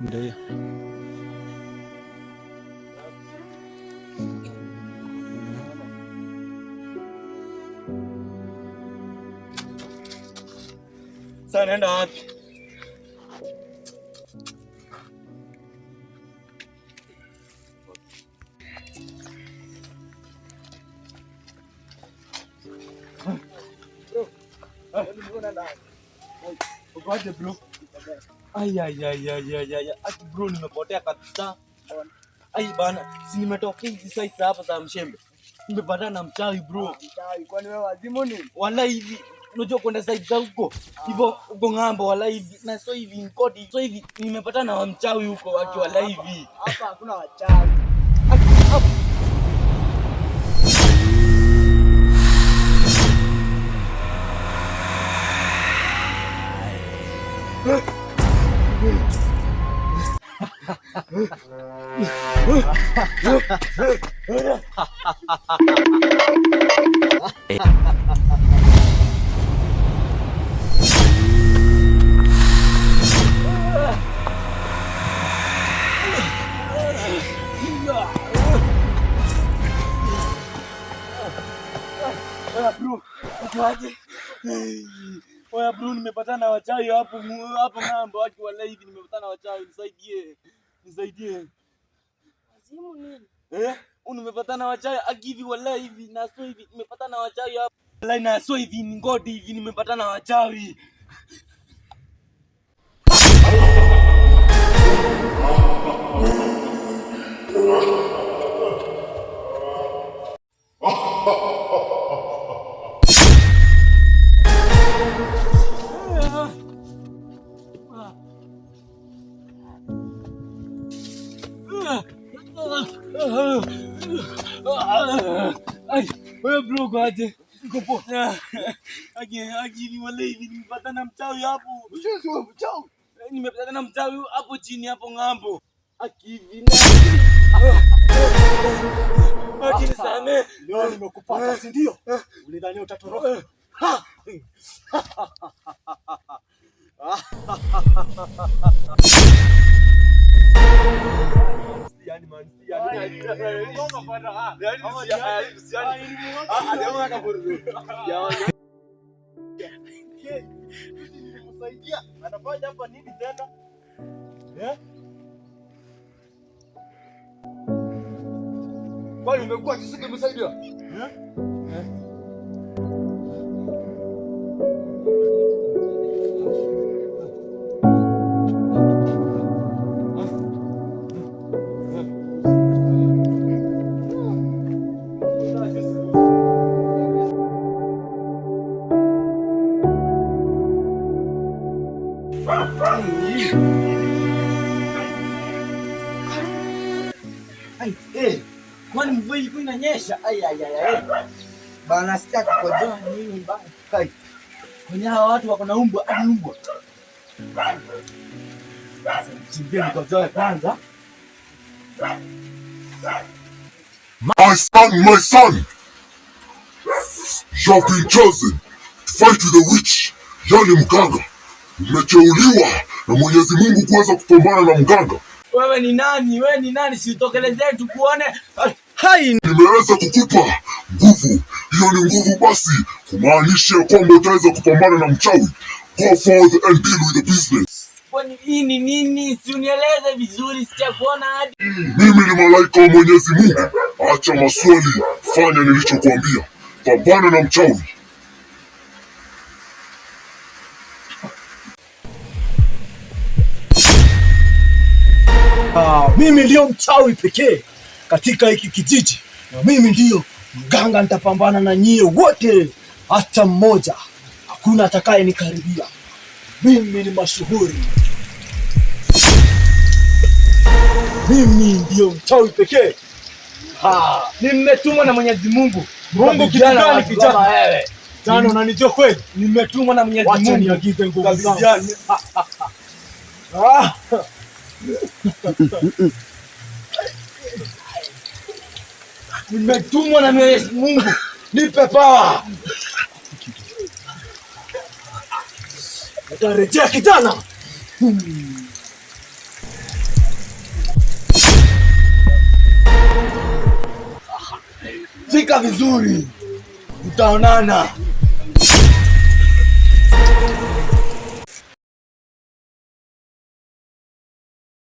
Ndio. Sasa naenda wapi? Ukoje bro? Ati bro nimepotea kabisa. Ai bana, si nimetoka hizi sasa hapa za Mshembe. Nimepatana na mchawi bro. Mchawi kwani wewe wazimu ni? Wallahi hivi unajua kwenda side za huko. Hivyo uko ng'ambo wallahi hivi. Na so hivi nkodi. So hivi nimepatana na mchawi huko waki wallahi hivi. Hapa hakuna wachawi. Oya bro, nimepatana na wachawi hapo ng'ambo waki wallahi hivi nimepatana na wachawi, nisaidie. Wazimu nini? Nimepatana na wachawi akivi wallahi hivi na so hivi nimepatana na wachawi hapo. Wallahi na so hivi ngodi hivi nimepatana na wachawi. Ay, wewe bro kwaje? Niko poa. Aki wallahi hivi nimepatana na mchawi hapo. Mchawi. Nimepatana na mchawi hapo chini hapo ng'ambo. Akivi na nisame. Leo nimekupata si ndio? Ulidhani utatoroka? Anafanya hapa nini tena? Kwani umekuwa kisiki msaidia? Kwani mvua ilikuwa inanyesha? Bana sitaki kukojoa nini bana? Kwenye hawa watu wako na umbwa, hadi umbwa. Chimbia nikojoe kwanza. My son, you have been chosen to fight with the witch, yani mganga. Umeteuliwa na Mwenyezi Mungu kuweza kupambana na mganga. Wewe ni nani? Si utokelezee tukuone. Nimeweza kukupa nguvu. Hiyo ni nguvu basi, kumaanisha kwamba utaweza kupambana na mchawi. Go forth and deal with the business. Kwani hii ni nini? Si unieleze vizuri, sijakuona hadi. Mimi ni malaika wa Mwenyezi Mungu. Acha maswali, fanya nilichokuambia. Pambana na mchawi. Mimi ndio mchawi pekee katika hiki kijiji, na mimi ndiyo mganga. Nitapambana na nyie wote, hata mmoja hakuna atakaye nikaribia. Mimi ni mashuhuri, mimi ndiyo mchawi pekee. Nimetumwa na Mwenyezi Mungu. Mungu kitu gani kijana? Wewe Tano, unanijua kweli? nimetumwa na Mwenyezi Wacha Mungu. niagize nguvu zangu. Kabidhiani. Nimetumwa na Mwenyezi Mungu. Nipe power. Utarejea kijana. Fika vizuri. Tutaonana.